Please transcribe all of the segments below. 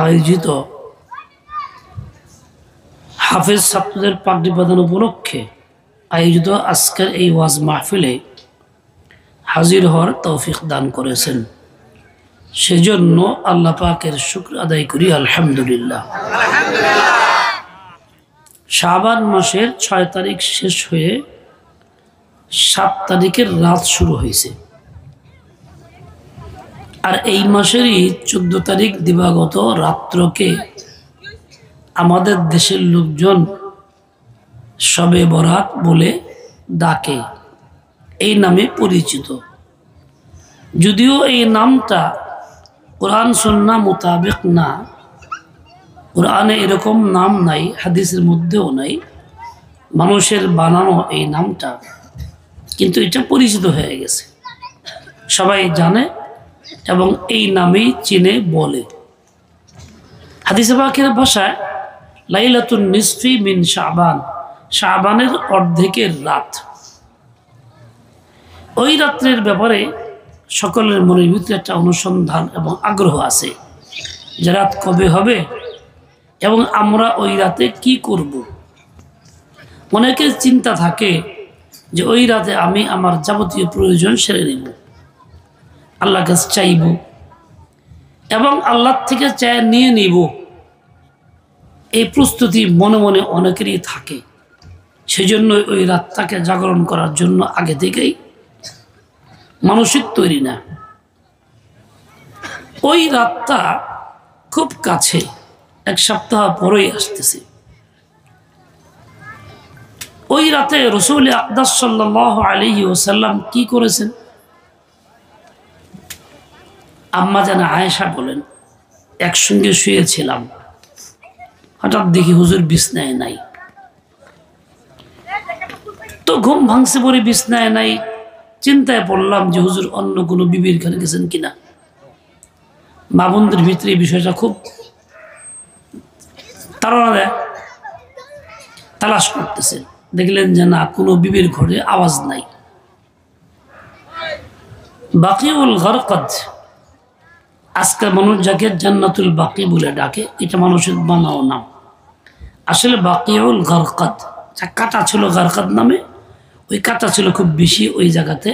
আয়োজিত হাফেজ ছাত্রদের পাগড়ি প্রদান উপলক্ষে আয়োজিত আজকের এই ওয়াজ মাহফিলে হাজির হওয়ার তৌফিক দান করেছেন। সেজন্য আল্লাহ পাকের শুকর আদায় করি আলহামদুলিল্লাহ। শাবান মাসের 6 তারিখ শেষ হয়ে 7 তারিখের রাত শুরু হয়েছে, আর এই মাসেরই 14 তারিখ দিবাগত রাত্রকে আমাদের দেশের লোকজন শবে বরাত বলে ডাকে, এই নামে পরিচিত। যদিও এই নামটা কোরআন সুন্নাহ মোতাবেক না, কোরআনে এরকম নাম নাই, হাদিসের মধ্যেও নাই, মানুষের বানানো এই নামটা, কিন্তু এটা পরিচিত হয়ে গেছে, সবাই জানে এবং এই নামেই চিনে বলে। হাদিসে পাকের ভাষায় লাইলাতুন নিসফি মিন শাবান, শাবানের অর্ধেকের রাত। ওই রাত্রের ব্যাপারে সকলের মনের ভিতরে একটা অনুসন্ধান এবং আগ্রহ আছে যে রাত কবে হবে এবং আমরা ওই রাতে কি করব। অনেকের চিন্তা থাকে যে ওই রাতে আমি আমার যাবতীয় প্রয়োজন সেরে নেব, আল্লাহর কাছে চাইব এবং আল্লাহ থেকে চায় নিয়ে নিব। এই প্রস্তুতি মনে মনে অনেকেরই থাকে, সেজন্য ওই রাতটাকে জাগরণ করার জন্য আগে থেকেই মানসিক তৈরি না। ওই রাতটা খুব কাছে, 1 সপ্তাহ পরেই আসতেছে। ওই রাতে রাসূল আকরাম সাল্লাল্লাহু আলাইহি ওয়াসাল্লাম কি করেছেন? আম্মা জান আয়েশা বলেন, একসঙ্গে শুয়েছিলাম, হঠাৎ দেখি হুজুর বিছনায় নাই। তো ঘুম ভাঙছে পরে বিছনায় নাই, চিন্তায় পড়লাম যে হুজুর অন্য কোনো বিবির ঘরে গেছেন কিনা। মা বোনদের ভিতরে এই বিষয়টা খুব তাড়না দেয়, তালাশ করতেছেন, দেখলেন যে না, কোনো বিবির ঘরে আওয়াজ নাই। বাকিউল গারকাদ, আজকাল মানুষ যাকে জান্নাতুল বাকি বলে ডাকে, এটা মানুষের বানাও নাম। আসলে বাকিউল গারকাদ, কাটা ছিল গারকাদ নামে, ওই কাটা ছিল খুব বেশি ওই জায়গাতে,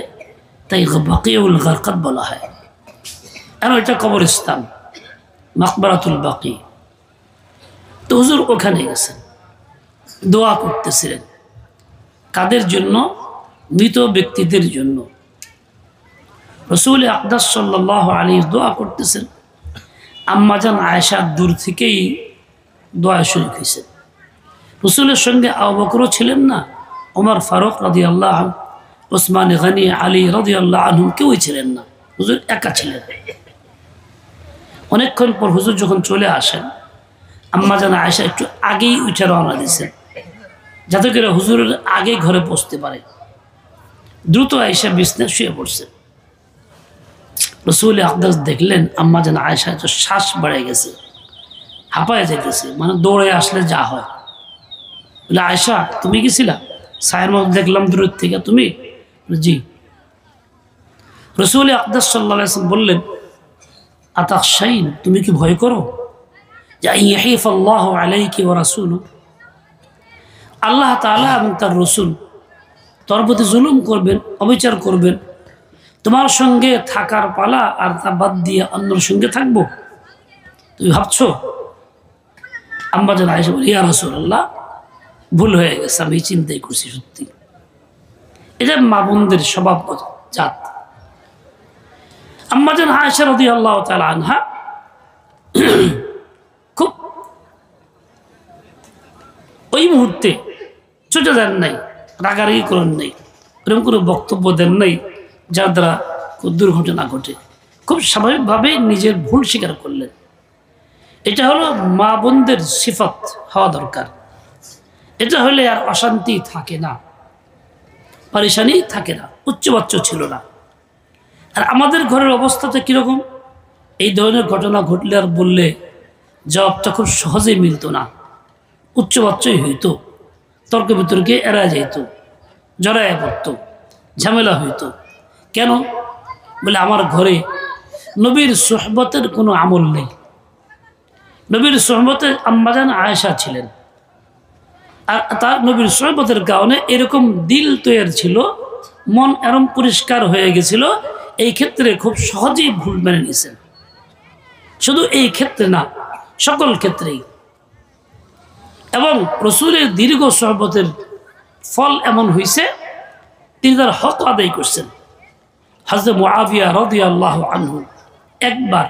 তাই বাকিউল গারকাদ বলা হয়। আর ওইটা কবরস্থান, মাকবারাতুল বাকি। তো হুজুর ওখানে গেছেন, দোয়া করতেছিলেন। কাদের জন্য? মৃত ব্যক্তিদের জন্য। রাসূল আকরাম সাল্লাল্লাহু আলাইহি দোয়া করতেছেন। আম্মা জান আয়েশা দূর থেকেই দোয়া শুরু হয়েছেন। রাসূলের সঙ্গে আবু বকরও ছিলেন না, ওমর ফারুক রাদিয়াল্লাহু আনহু, ওসমান গনি, আলী রাদিয়াল্লাহু আনহু কেউই ছিলেন না, হুজুর একা ছিলেন। অনেকক্ষণ পর হুজুর যখন চলে আসেন, আম্মা জান আয়েশা একটু আগেই উঠে রওনা দিয়েছেন, যাতে করে হুজুরের আগে ঘরে পৌঁছতে পারে। দ্রুত আয়েশা বিছানায় শুয়ে পড়ছেন। রাসূল আকরাম দেখলেন আম্মা জান আয়েশা তো শ্বাস বেড়ে গেছে, হাঁপায় যেতেছে, মানে দৌড়ে আসলে যা হয়। বলে, আয়েশা তুমি গেছিলা? ছায়ের মধ্যে দেখলাম দূর থেকে, তুমি? জি। রাসূল আকরাম সাল্লাল্লাহু আলাইহি ওয়াসাল্লাম বললেন, আতাখশাইন, তুমি কি ভয় করো যে ইয়াহিফাল্লাহু আলাইকি ওয়া রাসূলুহু, আল্লাহ তাআলা এবং তার রাসূল তোর প্রতি জুলুম করবেন, অবিচার করবেন, তোমার সঙ্গে থাকার পালা আর তা বাদ দিয়ে অন্যর সঙ্গে থাকবো, তুমি ভাবছো? আম্মা জান আয়েশা বলে, ইয়া রাসূলুল্লাহ, ভুল হয়ে গেছে, আমি চিন্তাই করছি। সত্যি এটা মা বোনদের স্বভাবগত জাত। আম্মা জান আয়েশা রাদিয়াল্লাহু তাআলা আনহা খুব ওই মুহূর্তে ছুটে যান নাই, রাগারাগি করেন নাই, এরকম কোনো বক্তব্য দেন নাই যার দ্বারা দুর্ঘটনা ঘটে। খুব স্বাভাবিকভাবে নিজের ভুল স্বীকার করলেন। এটা হলো মা বোনদের সিফত হওয়া দরকার। এটা হলে আর অশান্তি থাকে না, পরেশানি থাকে না, উচ্চবাচ্য ছিল না। আর আমাদের ঘরের অবস্থাটা কীরকম? এই ধরনের ঘটনা ঘটলে আর বললে জবাবটা খুব সহজেই মিলত না, উচ্চবাচ্যই হইতো, তর্ক বিতর্কে এড়া যেত, জড়ায় পড়তো, ঝামেলা হইতো। কেন? বলে আমার ঘরে নবীর সুহবতের কোনো আমল নেই। নবীর সুহবতে আম্মাজান আয়েশা ছিলেন, আর তার নবীর সুহবতের কারণে এরকম দিল তৈরি ছিল, মন এরম পরিষ্কার হয়ে গেছিল, এই ক্ষেত্রে খুব সহজেই ভুল মেনে নিয়েছেন। শুধু এই ক্ষেত্রে না, সকল ক্ষেত্রেই। এবং রসুলের দীর্ঘ সুহবতের ফল এমন হয়েছে, তিনি তার হক আদায় করছেন। হযরত মুআবিয়া রাদিয়াল্লাহু আনহু একবার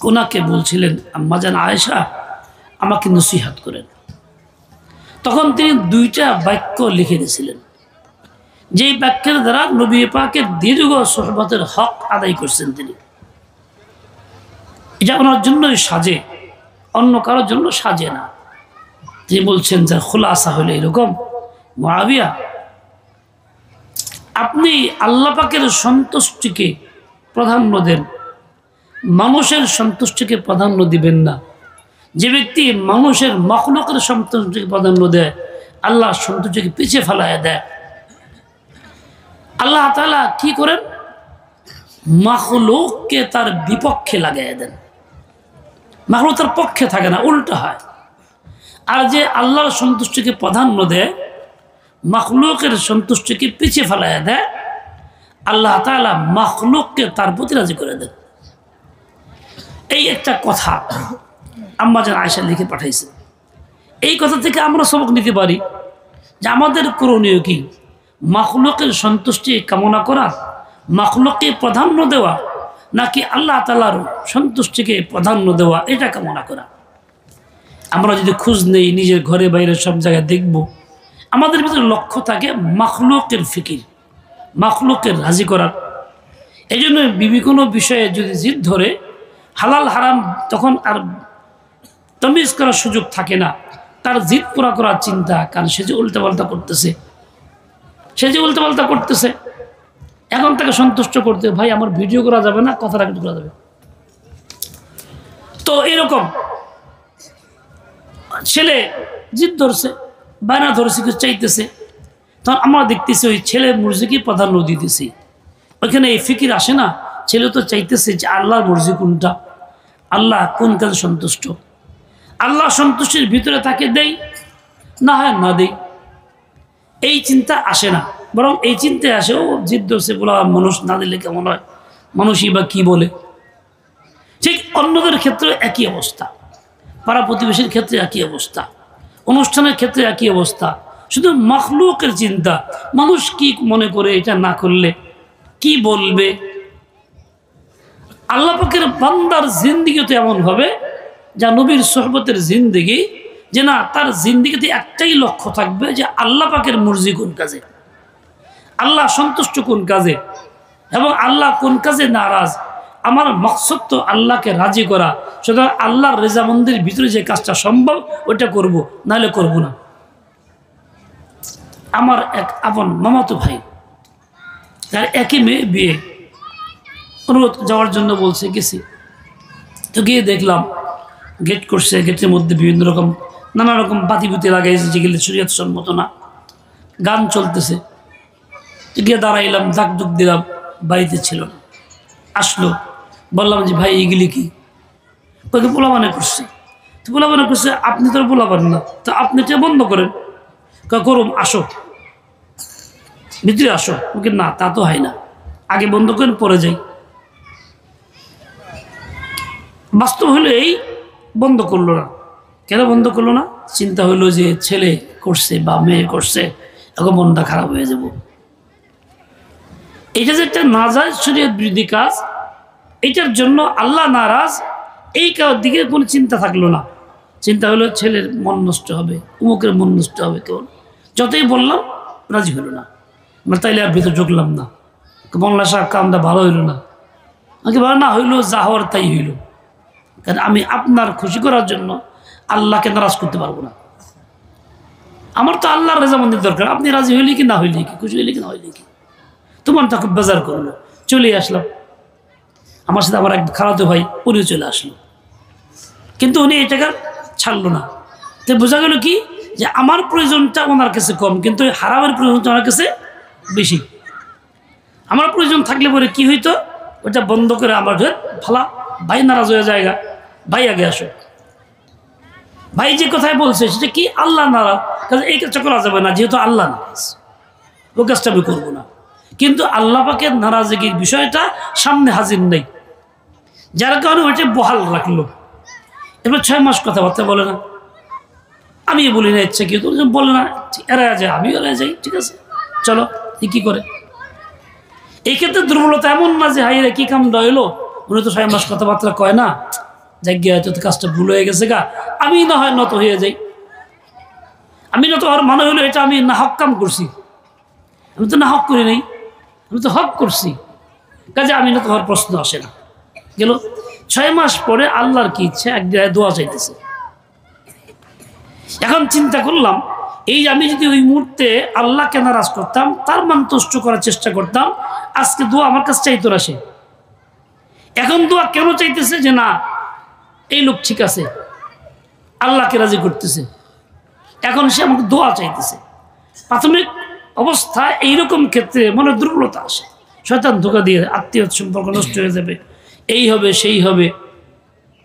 ওনাকে বলছিলেন, আম্মাজান আয়েশা আমাকে নসিহত করেন। তখন তিনি 2টা বাক্য লিখে দিয়েছিলেন, যেই বাক্যের দ্বারা নবী পাকের দীর্ঘ সুহবতের হক আদায় করছেন তিনি। এটা ওনার জন্যই সাজে, অন্য কারোর জন্য সাজে না। তিনি বলছেন যে খুলাসা হলে এরকম, মুআবিয়া আপনি আল্লাহ পাকের সন্তুষ্টিকে প্রাধান্য দেন, মানুষের সন্তুষ্টিকে প্রাধান্য দিবেন না। যে ব্যক্তি মানুষের মখলুকের সন্তুষ্টিকে প্রাধান্য দেয়, আল্লাহর সন্তুষ্টিকে পিছিয়ে ফেলায় দেয়। আল্লাহ তাআলা কি করেন? মখলুককে তার বিপক্ষে লাগাইয়া দেন। মখলুক তার পক্ষে থাকে না, উল্টা হয়। আর যে আল্লাহর সন্তুষ্টিকে প্রাধান্য দেয়, মখলুকের সন্তুষ্টিকে পিছিয়ে ফেলাইয়া দেয়, আল্লাহ তাআলা মখলুককে তার প্রতি রাজি করে দেন। এই একটা কথা আম্মাজান আয়েশা লিখে পাঠাইছেন। এই কথা থেকে আমরা সবক নিতে পারি যে আমাদের করণীয় কি? মখলুকের সন্তুষ্টি কামনা করা, মখলুককে প্রাধান্য দেওয়া, নাকি আল্লাহ তাআলার সন্তুষ্টিকে প্রাধান্য দেওয়া, এটা কামনা করা। আমরা যদি খোঁজ নেই নিজের ঘরে বাইরে সব জায়গায় দেখব, আমাদের ভিতরে লক্ষ্য থাকে মখলুকের ফিকির, মখলুকের রাজি করার। এই জন্য কোনো বিষয়ে যদি জিদ ধরে, হালাল হারাম তখন আর তমিজ করার সুযোগ থাকে না, তার জিদ পুরা করার চিন্তা। কারণ সে যে উল্টাপাল্টা করতেছে, এখন তাকে সন্তুষ্ট করতে, ভাই আমার ভিডিও করা যাবে না, কথাটা কিন্তু করা যাবে। তো এরকম ছেলে জিদ ধরছে, বায়না ধরছে, কিছু চাইতেছে, তখন আমরা দেখতেছি ওই ছেলে মর্জিকে প্রাধান্য দিতেছি। ওইখানে এই ফিকির আসে না, ছেলে তো চাইতেছে যে আল্লাহর মর্জি কোনটা, আল্লাহ কোন কাজে সন্তুষ্ট, আল্লাহ সন্তুষ্টির ভিতরে তাকে দেই, না হয় না দেই, এই চিন্তা আসে না। বরং এই চিন্তায় আসে, ও জিদ ধরছে, বলা মানুষ না দিলে কেমন হয়, মানুষই বা কি বলে। ঠিক অন্যদের ক্ষেত্রে একই অবস্থা, পাড়া প্রতিবেশীর ক্ষেত্রে একই অবস্থা, অনুষ্ঠানের ক্ষেত্রে একই অবস্থা। শুধু মখলুকের চিন্তা, মানুষ কি মনে করে, এটা না করলে কি বলবে। আল্লাহ পাকের বান্দার জিন্দিগিতে এমন হবে, যা নবীর সোহবতের জিন্দিগি, যে না, তার জিন্দিগিতে একটাই লক্ষ্য থাকবে যে আল্লাহ পাকের মর্জি কোন কাজে, আল্লাহ সন্তুষ্ট কোন কাজে, এবং আল্লাহ কোন কাজে নারাজ। আমার মকসদ তো আল্লাহকে রাজি করা, সুতরাং আল্লাহর রেজামন্দির ভিতরে যে কাজটা সম্ভব ওইটা করব, নাহলে করব না। আমার এক আপন মামাতো ভাই, তার একই মেয়ে বিয়ে, অনুরোধ যাওয়ার জন্য বলছে, গেছি। তো গিয়ে দেখলাম গেট করছে, গেটের মধ্যে বিভিন্ন রকম নানা রকম বাতিবুতি লাগাইছে, যেগুলো শরীয়ত সম্মত না, গান চলতেছে। গিয়ে দাঁড়াইলাম, ডাক ডুক দিলাম, বাড়িতে ছিল না। আসলো, বললাম যে ভাই এগুলি কি? তোকে পোলাবানে করছে। তো পোলাবানে করছে, আপনি তো পোলাবান না, তো আপনি এটা বন্ধ করেন। করুন, আসো ভিতরে আসো। ওকে না, তা তো হয় না, আগে বন্ধ করেন, পরে যাই। বাস্তব হলো এই, বন্ধ করলো না। কেন বন্ধ করলো না? চিন্তা হইলো যে ছেলে করছে বা মেয়ে করছে, এখন মনটা খারাপ হয়ে যাব। এটা যে একটা নাজায়েজ শরীয়ত বিরোধী কাজ, এটার জন্য আল্লাহ নারাজ, এই কাজের দিকে কোনো চিন্তা থাকলো না। চিন্তা হলো ছেলের মন নষ্ট হবে, উমুকের মন নষ্ট হবে। কেউ যতই বললাম রাজি হইল না, তাইলে আর ভিতরে ঢুকলাম না। মোল্লা সাহেব কামটা ভালো হইল না, আমাকে ভালো না হইলো, যা হওয়ার তাই হইল। কারণ আমি আপনার খুশি করার জন্য আল্লাহকে নারাজ করতে পারবো না। আমার তো আল্লাহর রেজামন্দির দরকার। আপনি রাজি হইলে কি, না হইলে কি, খুশি হইলে কি, না হইলে কি, তোমার তা খুব বেজার করলো। চলে আসলাম, আমার সাথে আমার এক খালাতো ভাই, উনিও চলে আসলো, কিন্তু উনি এই টাকা ছাড়লো না। তো বোঝা গেল কি, যে আমার প্রয়োজনটা ওনার কাছে কম, কিন্তু হারামের প্রয়োজনটা ওনার কাছে বেশি। আমার প্রয়োজন থাকলে পরে কি হইতো, ওটা বন্ধ করে আমার ফালা, ভাই নারাজ হয়ে জায়গা, ভাই আগে আসো। ভাই যে কথায় বলছে সেটা কি? আল্লাহ নারাজ, কাজে এই কাজটা করা যাবে না, যেহেতু আল্লাহ নারাজ, ও কাজটা আমি করবো না। কিন্তু আল্লাহ পাকের নারাজগির বিষয়টা সামনে হাজির নেই, যার কারণে ওইটা বহাল রাখলো। এবার 6 মাস কথাবার্তা বলে না, আমি বলি না ইচ্ছা, কেউ বলে না, এরা যায়, আমি এরা যাই, ঠিক আছে চলো, কি করে। এই ক্ষেত্রে দুর্বলতা এমন না যে হাই রে কি কাম হইলো, উনি তো 6 মাস কথাবার্তা কয় না, জায়গা হয়তো কাজটা ভুল হয়ে গেছে গা, আমি না হয় নত হয়ে যাই। আমি নত হওয়ার মানে হলো এটা আমি না হক কাম করছি, আমি তো না হক করি নাই, আমি তো হক করছি, কাজে আমি নত হওয়ার প্রশ্ন আসে না। গেল 6 মাস পরে আল্লাহর কি ইচ্ছা, এক জায়গায় দোয়া চাইতেছে। এখন চিন্তা করলাম, এই আমি যদি ওই মুহূর্তে আল্লাহকে নারাজ করতাম, তার মান তুষ্ট করার চেষ্টা করতাম, আজকে দোয়া আমার কাছে চাইতো না সে। এখন দোয়া কেন চাইতেছে? যে না, এই লোক ঠিক আছে, আল্লাহকে রাজি করতেছে, এখন সে আমাকে দোয়া চাইতেছে। প্রাথমিক অবস্থায় এইরকম ক্ষেত্রে মনে দুর্বলতা আসে, শয়তান ধোঁকা দিয়ে আত্মীয় সম্পর্ক নষ্ট হয়ে যাবে, এই হবে সেই হবে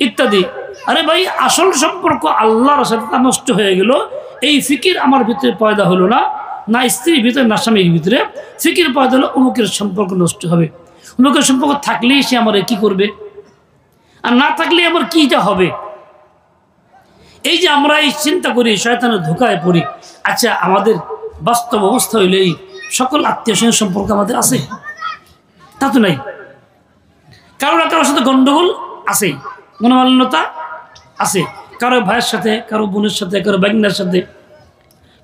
ইত্যাদি। আরে ভাই, আসল সম্পর্ক আল্লাহর সাথে নষ্ট হয়ে গেল, এই ফিকির আমার ভিতরে পয়দা হলো না, না স্ত্রীর ভিতরে না স্বামীর ভিতরে, ফিকির পয়দা হলো অমুকের সম্পর্ক নষ্ট হবে। অমুকের সম্পর্ক থাকলেই সে আমার কি করবে, আর না থাকলে আমার কিটা হবে। এই যে আমরা এই চিন্তা করি, শয়তানের ধোঁকায় পড়ি। আচ্ছা, আমাদের বাস্তব অবস্থা হইলে এই সকল আত্মীয় স্বজনের সম্পর্ক আমাদের আছে? তা তো নাই। কারো না কারোর সাথে গন্ডগোল আছে, মনোমালিন্যতা আছে, কারো ভাইয়ের সাথে, কারো বোনের সাথে, কারো বাগিনার সাথে,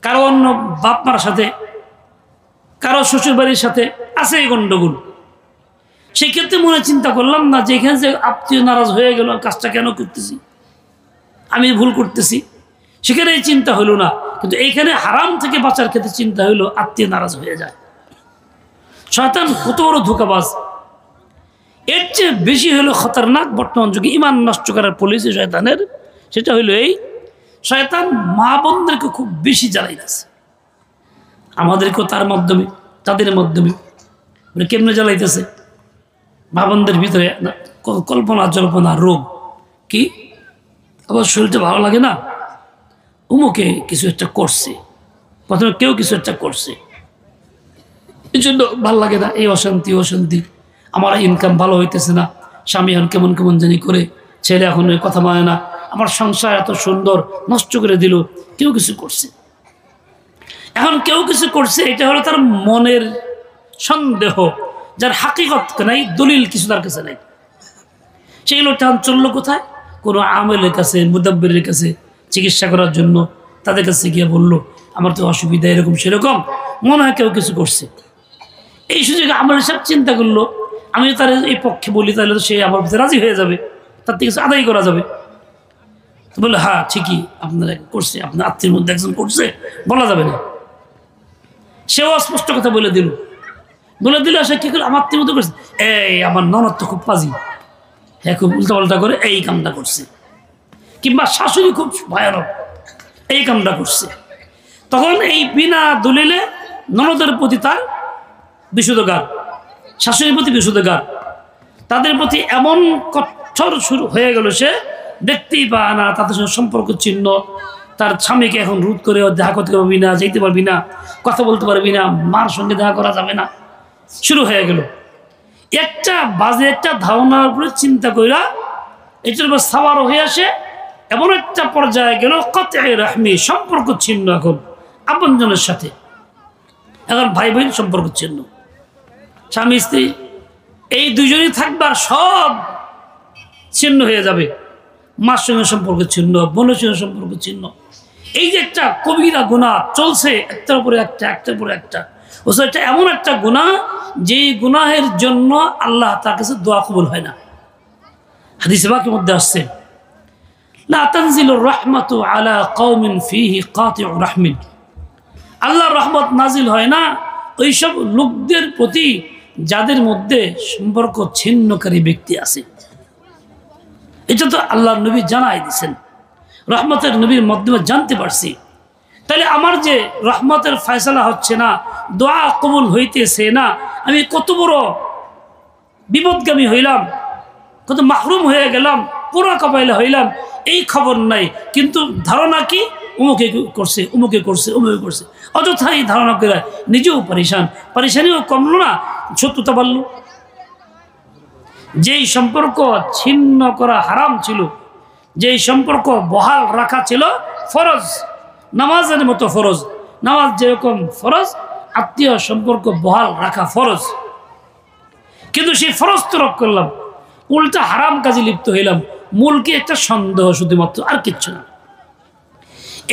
কারো অন্য বাপ মার সাথে, কারো শ্বশুর বাড়ির সাথে আছে এই গন্ডগোল। সেই ক্ষেত্রে মনে চিন্তা করলাম না যে এখানে যে আত্মীয় নারাজ হয়ে গেল, কাজটা কেন করতেছি, আমি ভুল করতেছি, সেখানে এই চিন্তা হইল না। কিন্তু এইখানে হারাম থেকে বাঁচার ক্ষেত্রে চিন্তা হইল আত্মীয় নারাজ হয়ে যায়। শয়তান কত বড় ধোঁকাবাজ! এর চেয়ে বেশি হলো খতরনাক বর্তমান যুগে ইমান নষ্ট করার পলিসি শয়তানের, সেটা হইল এই, শয়তান মা বোনদেরকে খুব বেশি জ্বালাইতেছে, আমাদেরকেও তার মাধ্যমে, তাদের মাধ্যমে। কেমনে জ্বালাইতেছে? মা বোনদের ভিতরে কল্পনা জল্পনা রোগ কি, আবার শরীরটা ভালো লাগে না, উমুকে কিছু একটা করছে, প্রথমে কেউ কিছু একটা করছে, এই জন্য ভালো লাগে না, এই অশান্তি অশান্তি, আমার ইনকাম ভালো হইতেছে না, স্বামী এখন কেমন কেমন জানি করে, ছেলে এখন কথা মানে না, আমার সংসার এত সুন্দর নষ্ট করে দিল, কেউ কিছু করছে। এখন কেউ কিছু করছে, এটা হলো তার মনের সন্দেহ, যার হাকিকত নাই, দলিল কিছু তার কাছে নাই। সেগুলো টান চললো কোথায়? কোনো আমেলের কাছে, মুদাব্বিরের কাছে চিকিৎসা করার জন্য, তাদের কাছে গিয়ে বলল আমার তো অসুবিধা এরকম সেরকম, মনে হয় কেউ কিছু করছে। এই সুযোগে আমার সব চিন্তা করলো, আমি তার এই পক্ষে বলি, তাহলে তো সে আমার ভিতরে রাজি হয়ে যাবে, তার থেকে আদায় করা যাবে। তো বললো হ্যাঁ ঠিকই, আপনারা করছে, আপনার আত্মীয়ের মধ্যে একজন করছে, বলা যাবে না। সেও স্পষ্ট কথা বলে দিল, সে কি করলো, আমার আত্মীয় মধ্যে করছে, এই আমার ননদ তো খুব পাজি, হ্যাঁ খুব উল্টাপাল্টা করে এই কামটা করছে, কিংবা শাশুড়ি খুব ভয়ানক, এই কামটা করছে। তখন এই বিনা দলিলে ননদের প্রতি তার বিশুদ্ধগার, শাশুড়ির প্রতি বিশুদ্ধগার, তাদের প্রতি এমন কঠোর শুরু হয়ে গেল, সে দেখতেই পায় না, তাদের সঙ্গে সম্পর্ক চিহ্ন, তার স্বামীকে এখন রোধ করে দেখা করতে পারবি না, যেতে পারবি না, কথা বলতে পারবি না, মার সঙ্গে দেখা করা যাবে না, শুরু হয়ে গেল। একটা বাজে একটা ধারণার উপরে চিন্তা কইরা এটার উপর সাওয়ার হয়ে আসে, এমন একটা পর্যায়ে গেল কতঈ রাহমি, সম্পর্ক ছিন্ন। এখন আপনজনের সাথে, এখন ভাই বোন সম্পর্ক ছিন্ন, স্বামী স্ত্রী এই দুজনই থাকবার সব ছিন্ন হয়ে যাবে, মার সঙ্গে সম্পর্ক ছিন্ন, বোনের সঙ্গে সম্পর্ক ছিন্ন। এই যে একটা কবিরা গুনাহ চলছে, একটার উপরে একটা, একটার উপরে একটা, অথচ এটা এমন একটা গুনাহ, যে গুনাহের জন্য আল্লাহ তার কাছে দোয়া কবুল হয় না। হাদিসে পাকের মধ্যে আসছে, লা তানজিলুর রাহমাতু আলা কওমিন ফীহি কাতিউ রাহমিন, আল্লাহর রহমত নাজিল হয় না ওইসব লোকদের প্রতি যাদের মধ্যে সম্পর্ক ছিন্নকারী ব্যক্তি আছে। এটা তো আল্লাহর নবী জানাই দিয়েছেন, রহমতের নবীর মাধ্যমে জানতে পারছি। তাহলে আমার যে রহমতের ফয়সালা হচ্ছে না, দোয়া কবুল হইতেছে না, আমি কত বড় বিপদগামী হইলাম, কত মাহরুম হয়ে গেলাম, পুরা কপাইলা হইলাম, এই খবর নাই, কিন্তু ধারণা কি অমুকে করছে, অমুকে করছে, অমুকে করছে, অযথা এই ধারণা করে নিজেও পরেশানিও কমলো না, শত্রুতা বাড়লো। যেই সম্পর্ক ছিন্ন করা হারাম ছিল, যেই সম্পর্ক বহাল রাখা ছিল ফরজ, নামাজের মতো ফরজ, নামাজ যেরকম ফরজ, আত্মীয় সম্পর্ক বহাল রাখা ফরজ, কিন্তু সেই ফরজ তো রক্ষা করলাম, উল্টা হারাম কাজে লিপ্ত হইলাম, মূল কি একটা সন্দেহ শুধুমাত্র, আর কিচ্ছু না।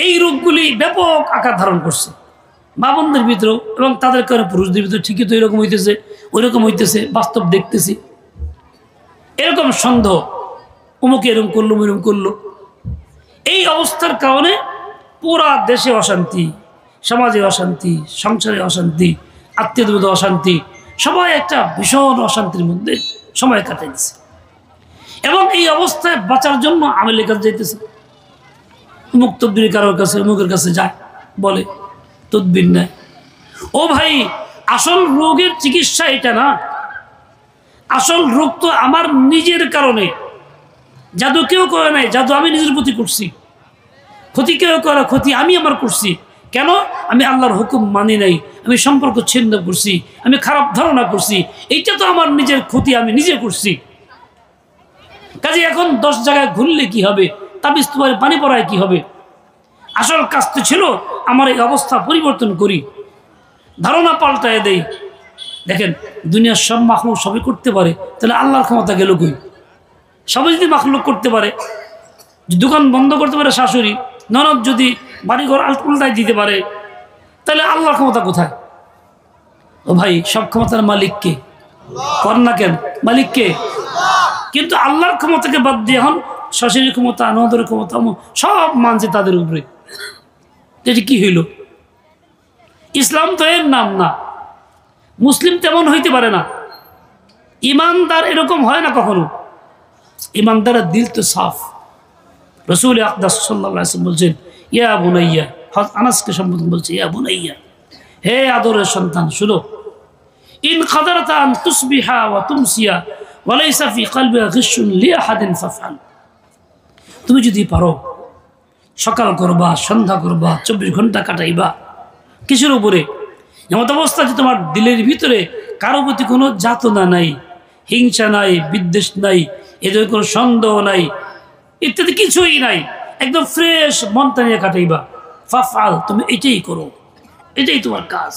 এই রোগগুলি ব্যাপক আকার ধারণ করছে মা বোনদের ভিতরেও, এবং তাদের কারণে পুরুষদের ভিতরে ঠিকই তো এরকম হইতেছে, ওইরকম হইতেছে, বাস্তব দেখতেছি। এরকম সন্দেহ, অমুকে এরকম করলো, এরকম করলো। এই অবস্থার কারণে পুরা দেশে অশান্তি, সমাজে অশান্তি, সংসারে অশান্তি, আত্মীয়দের মধ্যে অশান্তি, সবাই একটা ভীষণ অশান্তির মধ্যে সময় কাটাই দিচ্ছে। এবং এই অবস্থায় বাঁচার জন্য আমেলের কাছে যাইতেছে, অমুক তদবির কারোর কাছে, অমুকের কাছে যায়, বলে তদবির নেয়। ও ভাই, আসল রোগের চিকিৎসা এটা না, আসল রোগ তো আমার নিজের কারণে। জাদু কেউ করে নাই, জাদু আমি নিজের প্রতি করছি। ক্ষতি কেউ করে, ক্ষতি আমি আমার করছি। কেন? আমি আল্লাহর হুকুম মানি নাই, আমি সম্পর্ক ছিন্ন করছি, আমি খারাপ ধারণা করছি, এইটা তো আমার নিজের ক্ষতি, আমি নিজে করছি। কাজে এখন 10 জায়গায় ঘুরলে কি হবে, তাবিজ তোমার পানি পড়ায় কি হবে? আসল কাজ তো ছিল আমার এই অবস্থা পরিবর্তন করি, ধারণা পাল্টায় দেই। দেখেন, দুনিয়ার সব মাখলুক সবই করতে পারে, তাহলে আল্লাহর ক্ষমতা গেল কই? সবাই যদি মাখলুক করতে পারে, দোকান বন্ধ করতে পারে শাশুড়ি, ননদ যদি বাড়িঘর উল্টায় দিতে পারে, তাহলে আল্লাহর ক্ষমতা কোথায়? ও ভাই, সব ক্ষমতার মালিককে কর না কেন, মালিককে। কিন্তু আল্লাহর ক্ষমতাকে বাদ দিয়ে এখন শাশুড়ির ক্ষমতা, ননদের ক্ষমতা সব মানছে তাদের উপরে। এটি কি হইল? ইসলাম তো এর নাম না, মুসলিম তেমন হইতে পারে না, ইমানদার এরকম হয় না কখনো। ইমানদারের দিল তো সাফ। রসুল আকদাস সাল্লাল্লাহু আলাইহি ওয়াসাল্লাম বলছেন, ইয়া বুনাইয়া, হযরত আনাসকে সম্বোধন বলছে, ইয়া বুনাইয়া, হে আদরের সন্তান, শুনো, ইন কাদারতা আন তুসবিহা ওয়া তুমসিয়া ওয়া লাইসা ফি কলবিকা গিশুন লিআহাদিন ফাফআল। তুমি যদি পারো সকাল করবা, সন্ধ্যা করবা, 24 ঘন্টা কাটাইবা কিসের উপরে? এমন অবস্থা যে তোমার দিলের ভিতরে কারো প্রতি কোনো যাতনা নাই, হিংসা নাই, বিদ্বেষ নাই, এদের কোনো সন্দেহ নাই, ইত্যাদি কিছুই নাই, একদম ফ্রেশ মনটা নিয়ে কাটাইবা। ফাফআল, তুমি এটাই করো, এটাই তোমার কাজ।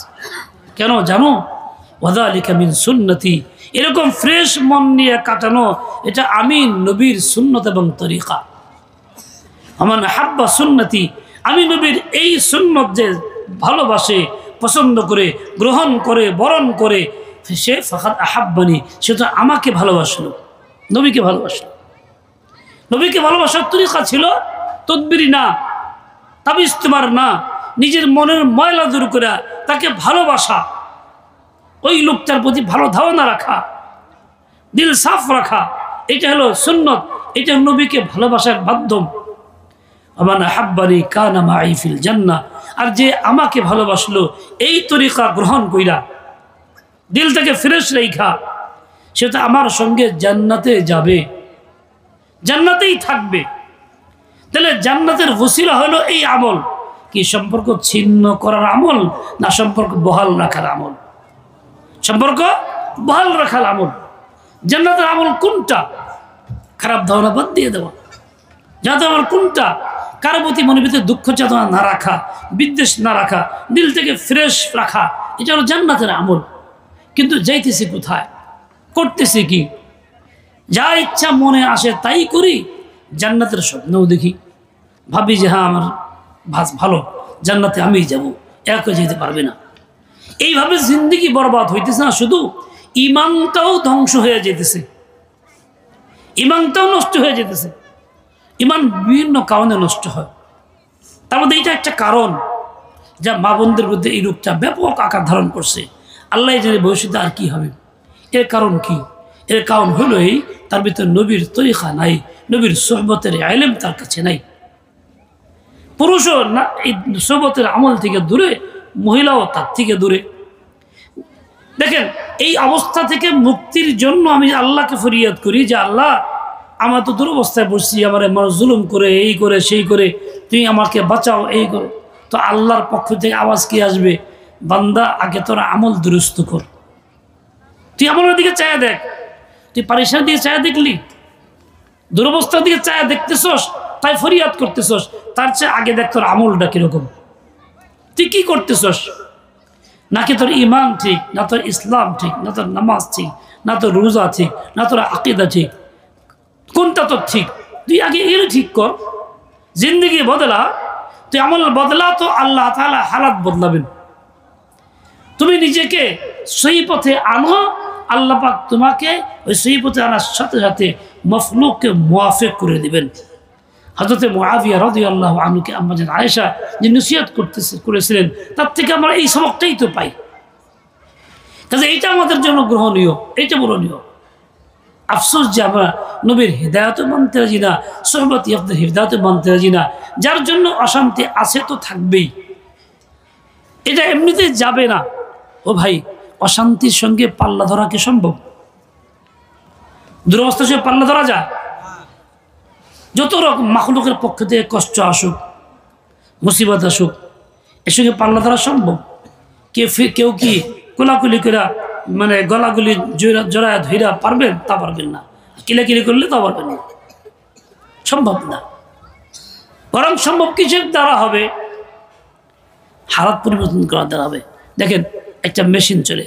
কেন জানো? ওয়াযালিকা মিন সুন্নতি, এরকম ফ্রেশ মন নিয়ে কাটানো এটা আমি নবীর সুন্নত এবং তরিকা। আমার হাব্বা সুন্নতি, আমি নবীর এই সুন্নত যে ভালোবাসে, পছন্দ করে, গ্রহণ করে, বরণ করে, সে ফাকাদ আহাব্বানি, সে তো আমাকে ভালোবাসলো, নবীকে ভালোবাসলো। নবীকে ভালোবাসার তরিকা ছিল তদবিরি না, তাবিজ তোমার না, নিজের মনের ময়লা দূর করে তাকে ভালোবাসা, ওই লোকটার প্রতি ভালো ধারণা রাখা, দিল সাফ রাখা, এটা হলো সুন্নত, এটা নবীকে ভালোবাসার মাধ্যম। আমান আহাব্বানি কানা মাই ফিল জান্নাহ, আর যে আমাকে ভালোবাসলো এই তরিকা গ্রহণ কইরা, দিল থেকে ফ্রেশ রেখা, সেটা আমার সঙ্গে জান্নাতে যাবে, জান্নাতেই থাকবে। তাহলে জান্নাতের ওসিলা হলো এই আমল। কি সম্পর্ক ছিন্ন করার আমল, না সম্পর্ক বহাল রাখার আমল? সম্পর্ক বহাল রাখার আমল। জান্নাতের আমল কোনটা? খারাপ ধারণা বাদ দিয়ে দেওয়া। জান্নাতের আমল কোনটা? কারো প্রতি মনের ভিতরে দুঃখ চেতনা না রাখা, বিদ্বেষ না রাখা, দিল থেকে ফ্রেশ রাখা, এটা হলো জান্নাতের আমল। কিন্তু যাইতেছি কোথায়, করতেছি কি? যা ইচ্ছা মনে আসে তাই করি, জান্নাতের স্বপ্নও দেখি, ভাবি যে হ্যাঁ আমার ভালো, জান্নাতে আমিই যাব, একা যেতে পারবে না। এইভাবে জিন্দেগি বরবাদ হইতেছে না, শুধু ইমানটাও ধ্বংস হয়ে যেতেছে, ইমানটাও নষ্ট হয়ে যেতেছে। ইমান বিভিন্ন কারণে নষ্ট হয়, তার মধ্যে এটা একটা কারণ, যা মা বোনদের মধ্যে এই রোগটা ব্যাপক আকার ধারণ করছে। আল্লাহ জানে ভবিষ্যতে আর কি হবে। এর কারণ কি? এর কারণ হলো এই, তার ভিতরে নবীর তরিকা নাই, নবীর সোহবতের ইলম তার কাছে নাই। পুরুষও না এই সোহবতের আমল থেকে দূরে, মহিলাও তার থেকে দূরে। দেখেন এই অবস্থা থেকে মুক্তির জন্য আমি আল্লাহকে ফরিয়াদ করি যে আল্লাহ আমার তো দুরবস্থায় বসছি, আমার জুলুম করে এই করে সেই করে, তুমি আমাকে বাঁচাও এই করো। তো আল্লাহর পক্ষ থেকে আওয়াজ কি আসবে? বান্দা আগে তোরা আমল দুরুস্ত কর। তুই আমলের দিকে চায়া দেখ, তুই পারিশানের দিকে চায়া দেখলি, দুরবস্থার দিকে চায়া দেখতেছস, তাই ফরিয়াদ করতেছস। তার চেয়ে আগে দেখ তোর আমলটা কিরকম, তুই কি করতেছস। নাকি তোর ইমান ঠিক, না তোর ইসলাম ঠিক, না তোর নামাজ ঠিক, না তোর রোজা ঠিক, না তোর আকীদা ঠিক, কোনটা তোর ঠিক? তুই আগে এর ঠিক কর। জিন্দগি বদলা, তুই আমল বদলা, তো আল্লাহ তাআলা হালাত বদলাবেন। তুমি নিজেকে সেই পথে আনো, আল্লাহ পাক তোমাকে ওই সেই পথে আনার সাথে সাথে মখলুককে মুয়াফিক করে দিবেন। হযরত মুআবিয়া রাদিয়াল্লাহু আনহুকে আম্মা জান আয়েশা যে নসিহত করেছিলেন, তার থেকে আমরা এই সবকটাই তো পাই। কাজে এইটা আমাদের জন্য গ্রহণীয়, এইটা বরণীয়। আফসোস যে আমরা নবীর হিদায়াতও মানতে রাজি না, সোহবত ইয়াফদের হিদায়াতও মানতে রাজি না, যার জন্য অশান্তি আছে তো থাকবেই, এটা এমনিতে যাবে না। ও ভাই, অশান্তির সঙ্গে পাল্লা ধরা কি সম্ভব? দুরবস্থার সঙ্গে পাল্লা ধরা যায়? যত রকম মাখলুকের পক্ষ থেকে কষ্ট আসুক, মুসিবত আসুক, এর সঙ্গে পাল্লা ধরা সম্ভব? কেউ কি কোলাকুলি করে মানে গলাগুলি জোড়ায় ধইরা পারবেন? তা পারবেন না। কিলাকিলি করলে তা পারবেন না, সম্ভব না। বরং সম্ভব কিসের দ্বারা হবে? হালাত পরিবর্তন করার দ্বারা হবে। দেখেন একটা মেশিন চলে,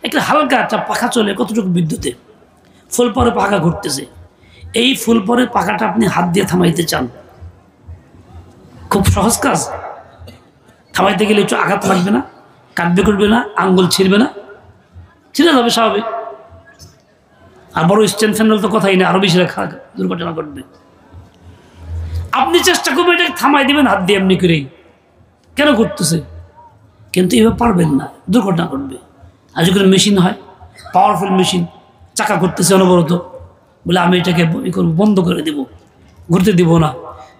একটা হালকা একটা পাখা চলে কতটুকু বিদ্যুতে, ফুল পরে পাখা ঘুরতেছে। এই ফুল পরে পাখাটা আপনি হাত দিয়ে থামাইতে চান, খুব সহজ কাজ। থামাইতে গেলে একটু আঘাত লাগবে না, কাটবে করবে না, আঙ্গুল ছিঁড়বে না, ছিঁড়ে যাবে স্বাভাবিক। আর বড় স্ট্যান্ড ফ্যান্ডেল তো কথাই না, আরো বেশি দুর্ঘটনা ঘটবে। আপনি চেষ্টা করবেন এটা থামাই দিবেন হাত দিয়ে এমনি করেই, কেন ঘুরতেছে? কিন্তু এভাবে পারবেন না, দুর্ঘটনা ঘটবে। আর যখন মেশিন হয়, পাওয়ারফুল মেশিন, চাকা ঘুরতেছে অনবরত, বলে আমি এটাকে বন্ধ করে দেব, ঘুরতে দিব না।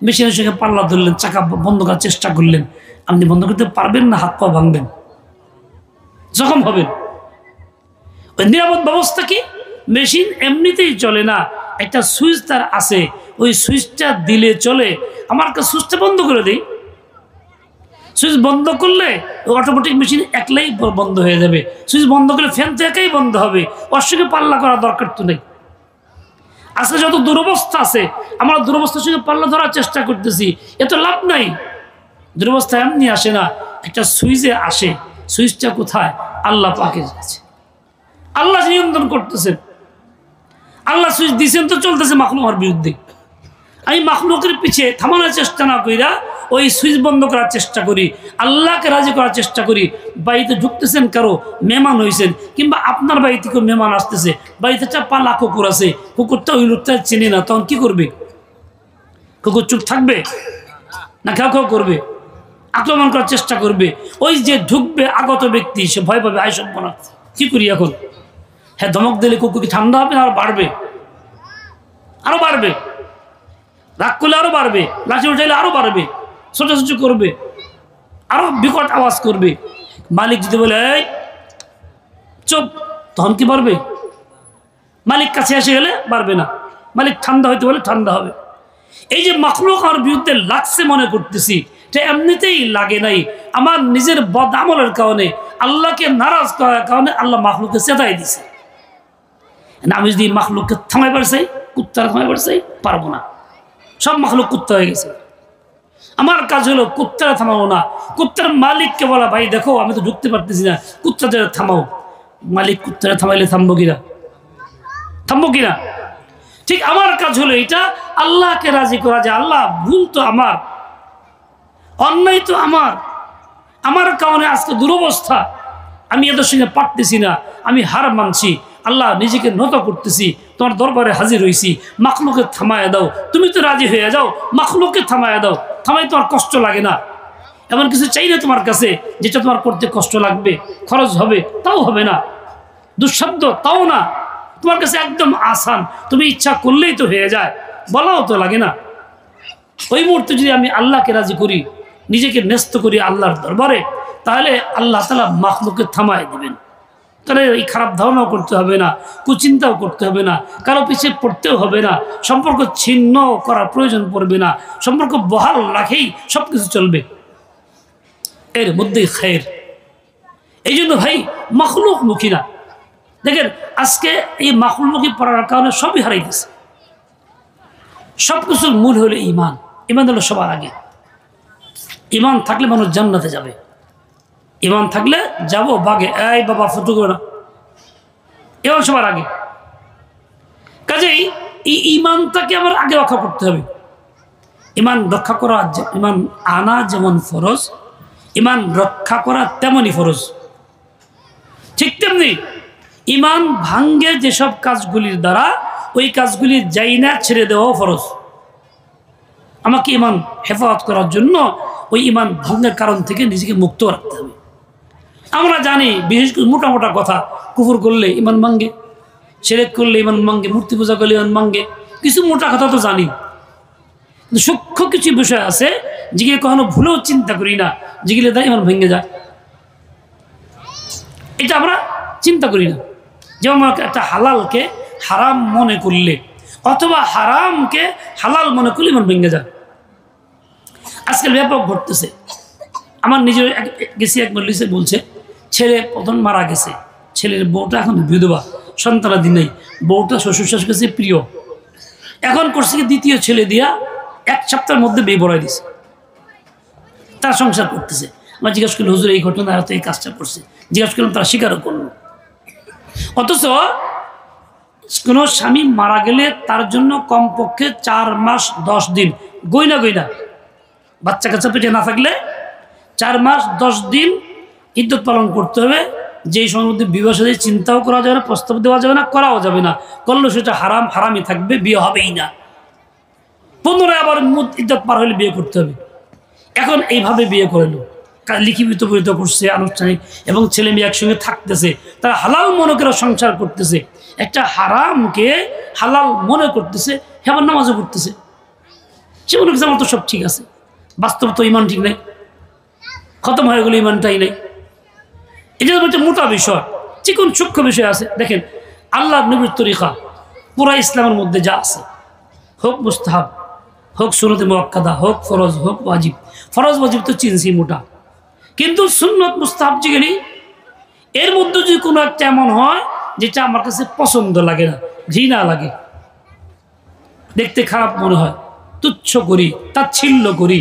মেশিনের সঙ্গে পাল্লা ধরলেন, চাকা বন্ধ করার চেষ্টা করলেন, আপনি বন্ধ করতে পারবেন না, হাত পা ভাঙবেন, জখম হবেন। ওই নিরাপদ ব্যবস্থা কি? মেশিন এমনিতেই চলে না, একটা সুইচ তার আছে, ওই সুইচটা দিলে চলে। আমার কাছে সুইচটা বন্ধ করে দিই, সুইচ বন্ধ করলে অটোমেটিক মেশিন একলাই বন্ধ হয়ে যাবে। সুইচ বন্ধ করলে ফ্যান তো একাই বন্ধ হবে, ওর সঙ্গে পাল্লা করার দরকার তো নেই। আজকে যত দুরবস্থা আছে, আমরা দুরবস্থার সঙ্গে পাল্লা ধরার চেষ্টা করতেছি, এত লাভ নাই। দুরবস্থা এমনি আসে না, একটা সুইচে আসে। সুইচটা কোথায়? আল্লাহ পাকের কাছে, আল্লাহ নিয়ন্ত্রণ করতেছেন। আল্লাহ সুইচ দিয়েছেন তো চলতেছে মাখলুকের বিরুদ্ধে। আমি মাখলুকের পিছিয়ে থামানোর চেষ্টা না কইরা ওই সুইচ বন্ধ করার চেষ্টা করি, আল্লাহকে রাজি করার চেষ্টা করি। বাড়িতে ঢুকতেছেন, কারো মেহমান হয়েছেন, কিংবা আপনার বাড়ি থেকে মেহমান আসতেছে, বাড়িতে পালা কুকুর আছে, কুকুরটা ওই লোকটা চিনি না, তখন কি করবে? কুকুর চুপ থাকবে না খেয়াও খেয়াও করবে, আক্রমণ করার চেষ্টা করবে। ওই যে ঢুকবে আগত ব্যক্তি, সে ভয় পাবে, আয় সব না, কি করি এখন? হ্যাঁ, ধমক দিলে কুকুর কি ঠান্ডা হবে না আরো বাড়বে? আরো বাড়বে। রাগ করলে আরো বাড়বে, লাঠি উঠাইলে আরো বাড়বে, ছোটাছুটি করবে, আরো বিকট আওয়াজ করবে। মালিক যদি বলে এই চুপ, তখন কি বাড়বে? মালিক কাছে এসে গেলে বাড়বে না। মালিক ঠান্ডা হইতে বলে ঠান্ডা হবে। এই যে মাখলুক আমার বিরুদ্ধে লাগছে মনে করতেছি, এটা এমনিতেই লাগে নাই, আমার নিজের বদ আমলের কারণে, আল্লাহকে নারাজ করার কারণে আল্লাহ মাখলুককে চেতাই দিছে। আমি যদি মাখলুককে থামাই পারছি, কুত্তারা থামাই পারছি, পারবো না। সব মাখলুক কুত্তা হয়ে গেছে। আমার কাজ হলো কুত্তারা থামাবো না, কুত্তার মালিককে বলা, ভাই দেখো আমি তো ঢুকতে পারতেছি না, কুত্তাদের থামাও। মালিক কুত্তারা থামাইলে থামবো কিনা? থামবো কিনা? ঠিক আমার কাজ হলো এটা, আল্লাহকে রাজি করা, যে আল্লাহ ভুল তো আমার, অন্যায় তো আমার কারণে আজকে দুরবস্থা, আমি এদের সঙ্গে পারতেছি না, আমি হার মানছি। আল্লাহ নিজেকে নত করতেছি, তোমার দরবারে হাজির হয়েছি, মাখলুকে থামায় দাও। তুমি তো রাজি হয়ে যাও, মাখলুকে থামায় দাও, থামাই তোমার কষ্ট লাগে না। এমন কিছু চাই না তোমার কাছে যেটা তোমার করতে কষ্ট লাগবে, খরচ হবে, তাও হবে না, দুঃশব্দ তাও না, তোমার কাছে একদম আসান, তুমি ইচ্ছা করলেই তো হয়ে যায়, বলাও তো লাগে না। ওই মুহূর্তে যদি আমি আল্লাহকে রাজি করি, নিজেকে ন্যস্ত করি আল্লাহর দরবারে, তাহলে আল্লাহ তাআলা মাখলুককে থামায় দিবেন। তাহলে এই খারাপ ধারণাও করতে হবে না, কুচিন্তাও করতে হবে না, কারো পিছিয়ে পড়তেও হবে না, সম্পর্ক ছিন্ন করার প্রয়োজন পড়বে না, সম্পর্ক বহাল রাখেই সব কিছু চলবে, এর মধ্যেই খায়ের। এই জন্য ভাই মাখলুকমুখী না। দেখেন আজকে এই মাখলুকমুখী পড়ার কারণে সবই হারাইতেছে। সব কিছুর মূল হলো ঈমান। ঈমান হলো সবার আগে। ঈমান থাকলে মানুষ জান্নাতে যাবে। ঈমান থাকলে যাব বাগে, এই বাবা ফুটু করো না, ঈমান সবার আগে। কাজেই এই ঈমানটাকে আমার আগে রক্ষা করতে হবে। ঈমান রক্ষা করা, ঈমান আনা যেমন ফরজ, ঈমান রক্ষা করা তেমনই ফরজ। ঠিক তেমনি ঈমান ভাঙ্গে যেসব কাজগুলির দ্বারা ওই কাজগুলি যাই না ছেড়ে দেওয়াও ফরজ। আমাকে ঈমান হেফাজত করার জন্য ওই ঈমান ভঙ্গের কারণ থেকে নিজেকে মুক্ত রাখতে হবে। আমরা জানি বিশেষ করে মোটা মোটা কথা, কুফর করলে ঈমান ভাঙ্গে, শিরক করলে ঈমান ভাঙ্গে, মূর্তি পূজা করলে ঈমান ভাঙ্গে, কিছু মোটা কথা তো জানি, কিন্তু সূক্ষ্ম কিছু বিষয় আছে যেগুলো কখনো ভুলেও চিন্তা করি না, যেগুলো দ্বারা ঈমান ভেঙে যায়। এটা আমরা চিন্তা করি না। যেমন একটা হালালকে হারাম মনে করলে অথবা হারামকে হালাল মনে করলে ঈমান ভেঙে যায়। আজকাল ব্যাপক ঘটতেছে। আমার নিজের গেছি এক মজলিসে, বলছে ছেলে প্রথম মারা গেছে, ছেলের বউটা এখন বিধবা, সন্তানাদি নেই, বউটা শ্বশুর শাশুড়ির কাছে প্রিয়। এখন করছে কি দ্বিতীয় ছেলে দিয়া 1 সপ্তাহের মধ্যে বিয়ে বড়াই দিছে, তার সংসার করতেছে। আমরা জিজ্ঞাসা করলাম হুজুর এই ঘটনা হয়তো এই কাজটা করছে, জিজ্ঞাসা করলাম তারা স্বীকারও করলো। অথচ কোনো স্বামী মারা গেলে তার জন্য কমপক্ষে 4 মাস 10 দিন গইনা বাচ্চা কাচ্চা পেটে না থাকলে 4 মাস 10 দিন ইদ্যত পালন করতে হবে। যেই সময়ের মধ্যে বিবাহ সাথে চিন্তাও করা যাবে না, প্রস্তাব দেওয়া যাবে না, করাও যাবে না, করলেও সেটা হারামই থাকবে, বিয়ে হবেই না। পুনরায় আবার ইদ্যত পার হলে বিয়ে করতে হবে। এখন এইভাবে বিয়ে করলো, লিখিত বৈধ করছে আনুষ্ঠানিক, এবং ছেলে মেয়ে একসঙ্গে থাকতেছে, তারা হালাল মনে করে সংসার করতেছে। একটা হারামকে হালাল মনে করতেছে, হেবার নামাজও করতেছে। সে মনে করছে আমার তো সব ঠিক আছে, বাস্তব তো ঈমান ঠিক নেই, খতম হয়ে গেলো ঈমানটাই নেই। এটা একটা মোটা বিষয়, চিকন সূক্ষ্ম বিষয় আছে। দেখেন আল্লাহ নবীর তরিকা পুরা ইসলামের মধ্যে যা আছে, হোক মুস্তাহাব, হোক সুন্নতে মুআক্কাদা, হোক ফরজ, হোক ওয়াজিব। ফরজ ওয়াজিব তো চিনছি মোটা, কিন্তু সুন্নত মুস্তাহাব যেগুলি এর মধ্যে যদি কোনো একটা এমন হয় যেটা আমার কাছে পছন্দ লাগে না, ঘৃণা লাগে, দেখতে খারাপ মনে হয়, তুচ্ছ করি, তাচ্ছিল্য করি,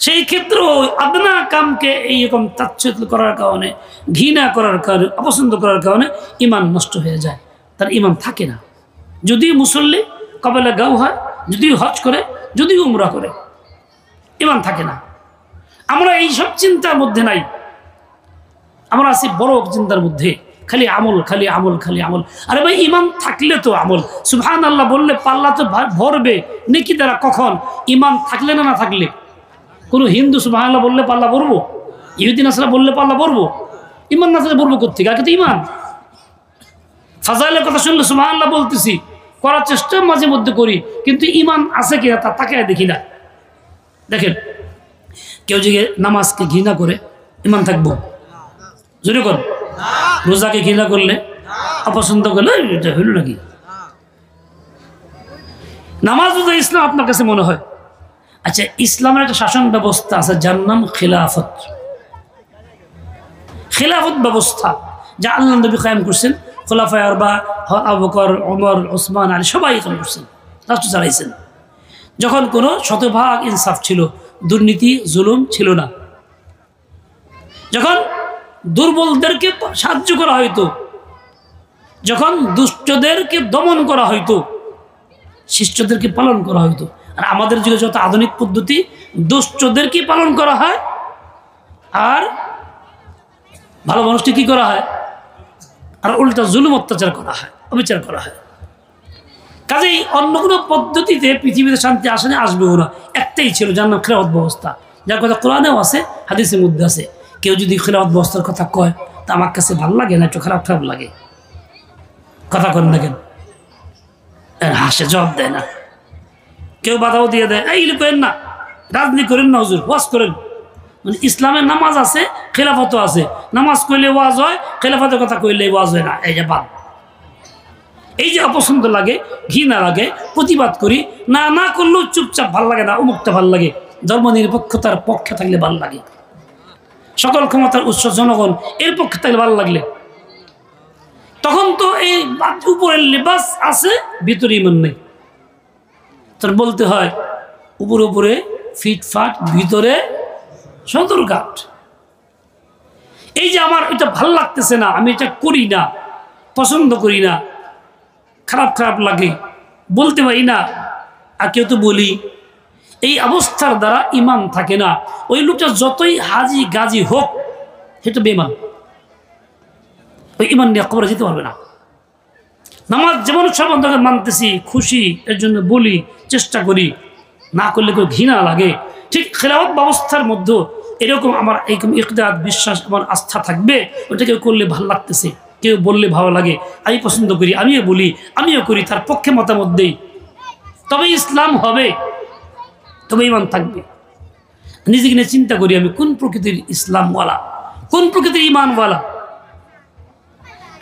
সেই ক্ষেত্রে আদনা কামকে এইরকম তাচ্ছিল্য করার কারণে, ঘৃণা করার কারণে, অপছন্দ করার কারণে ঈমান নষ্ট হয়ে যায়, তার ঈমান থাকে না। যদিও মুসল্লি, কবেলা গাও হয়, যদিও হজ করে, যদিও উমরা করে, ঈমান থাকে না। আমরা এইসব চিন্তার মধ্যে নাই, আমরা আছি বড় চিন্তার মধ্যে, খালি আমল, খালি আমল, খালি আমল। আরে ভাই ঈমান থাকলে তো আমল, সুবহানাল্লাহ বললে পাল্লা তো ভরবে নেকি দ্বারা। কখন? ঈমান থাকলে না থাকলে। কোনো হিন্দু সুবহানাল্লাহ বললে পাল্লা ভরবো? ইহুদি নাসারা বললে পাল্লা ভরবো? ঈমান না থাকলে ভরবো কোত্থেকে? আগে তো ঈমান। ফাজাইলের কথা শুনলে সুবহানাল্লাহ বলতেছি, করার চেষ্টা মাঝে মধ্যে করি, কিন্তু ঈমান আছে কিনা তা তাকে দেখি না। দেখেন কেউ যে নামাজকে ঘৃণা করে ঈমান থাকবো? জোরে কর। রোজাকে ঘৃণা করলে, অপছন্দ করলে, এটা হইল নাকি? নামাজ রোজা ইসলাম আপনার কাছে মনে হয়? আচ্ছা, ইসলামের একটা শাসন ব্যবস্থা আছে যার নাম খিলাফত। খিলাফত ব্যবস্থা যা আল্লাহ নবী কায়েম করছেন, খোলাফায়ে আরবা, আবু বকর, ওমর, ওসমান, আলী সবাই কায়েম করছেন, রাষ্ট্র চালাইছেন। যখন কোনো শতভাগ ইনসাফ ছিল, দুর্নীতি জুলুম ছিল না, যখন দুর্বলদেরকে সাহায্য করা হইতো, যখন দুষ্টদেরকে দমন করা হইতো, শিষ্টদেরকে পালন করা হইতো। আর আমাদের যুগে যত আধুনিক পদ্ধতি, দুষ্টদেরকে পালন করা হয় আর ভালো মানুষটি কি করা হয়, আর উল্টা জুলুম অত্যাচার করা হয়, অবিচার করা হয়। কাজেই অন্য কোনো পদ্ধতিতে পৃথিবীতে শান্তি আসে না, আসবেও না। একটাই ছিল, যার নাম খিলাফত ব্যবস্থা, যার কথা কোরআনেও আছে, হাদিসের মধ্যে আছে। কেউ যদি খিলাফত ব্যবস্থার কথা কয় তা আমার কাছে ভালো লাগে না, একটু খারাপ খারাপ লাগে। কথা করেন না কেন? হাসে, জবাব দেয় না। কেউ বাধাও দিয়ে দেয়, এই করেন না, রাজনীতি করেন না হুজুর, ওয়াজ করেন। মানে ইসলামের নামাজ আছে, খেলাফতও আছে, নামাজ কইলে ওয়াজ হয়, খেলাফতের কথা কইলে ওয়াজ হয় না, এই যে বাদ। এই যে অপছন্দ লাগে, ঘৃণা লাগে, প্রতিবাদ করি, না না করলেও চুপচাপ ভাল লাগে না, অমুকটা ভাল লাগে, ধর্ম নিরপেক্ষতার পক্ষে থাকলে ভাল লাগে, সকল ক্ষমতার উৎস জনগণ এর পক্ষে থাকলে ভাল লাগলে, তখন তো এই উপরের লিবাস আছে, ভিতরে ইমান নেই। তোর বলতে হয় উপরে উপরে ফিটফাট, ভিতরে সদরঘাট। এই যে আমার এটা ভাল লাগতেছে না, আমি এটা করি না, পছন্দ করি না, খারাপ খারাপ লাগে, বলতে পারি না, আর কেউ তো বলি, এই অবস্থার দ্বারা ইমান থাকে না। ওই লোকটা যতই হাজি গাজি হোক, সেটা বেঈমান, ওই ইমান নিয়ে কবরে যেতে পারবে না। নামাজ যেমন সর্বন্ধকে মানতেছি, খুশি, এর জন্য বলি, চেষ্টা করি, না করলে কেউ ঘৃণা লাগে, ঠিক খেলাফত ব্যবস্থার মধ্যে এরকম আমার এইরকম ইকদাদ, বিশ্বাস, আমার আস্থা থাকবে। ওটা কেউ করলে ভালো লাগতেছে, কেউ বললে ভালো লাগে, আমি পছন্দ করি, আমিও বলি, আমিও করি, তার পক্ষে মতামত দেই, তবে ইসলাম হবে, তবে ইমান থাকবে। নিজেকে নিয়ে চিন্তা করি, আমি কোন প্রকৃতির ইসলামওয়ালা, কোন প্রকৃতির ইমানওয়ালা।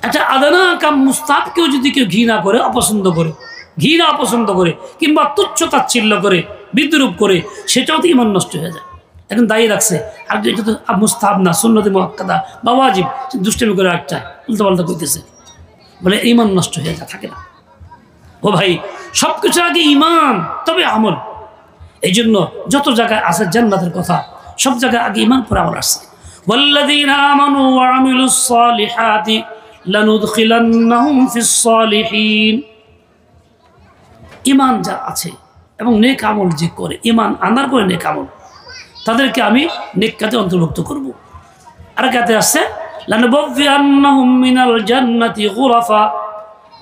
একটা আদানা কাম মুস্তাহাবকেও যদি কেউ ঘৃণা করে, অপছন্দ করে, ঘৃণা অপছন্দ করে, কিংবা তুচ্ছ তাচ্ছিল্য করে, বিদ্রুপ করে, সেটাও তো ইমান নষ্ট হয়ে যায়। এখন দায়ী রাখছে, আর এটা তো মুস্তাহাব না, সুন্নতে মুআক্কাদা বা ওয়াজিব, দুষ্টামি করে একটা উল্টাপাল্টা করতেছে, বলে ইমান নষ্ট হয়ে যায়, থাকে না। ও ভাই, সব কিছুর আগে ইমান, তবে আমল। এই জন্য যত জায়গায় আছে জান্নাতের কথা, সব জায়গায় আগে ইমান পরে আমল আসছে। ওয়াল্লাযীনা আমানু ওয়া আমিলুস সালিহাতি লানুদখিলান্নাহুম ফিস সালিহিন। ইমান যা আছে এবং নেক আমল যে করে, ইমান আনার পরে নেক আমল, তাদেরকে আমি নেক কাজে অন্তর্ভুক্ত করব। আর কাতে আসছে লানুবওয়িআন্নাহুম মিনাল জান্নাতি গুরাফা,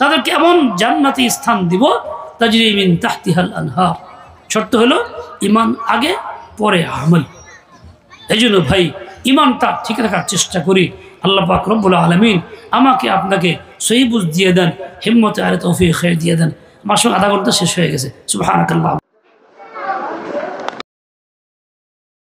তাদেরকে এমন জান্নাতি স্থান দিব তাজরি মিন তাহতিহাল আনহার। শর্ত হলো ইমান আগে, পরে আমল। এই জন্য ভাই, ইমানটা ঠিক রাখার চেষ্টা করি। আল্লাহ পাক রব্বুল আলামিন আমাকে আপনাকে সহি বুঝ দিয়ে দেন, হিম্মতে আরে তৌফিক খায়র দিয়ে দেন। আমার সঙ্গে আধা ঘন্টা শেষ হয়ে গেছে। সুবহানাকাল্লাহ।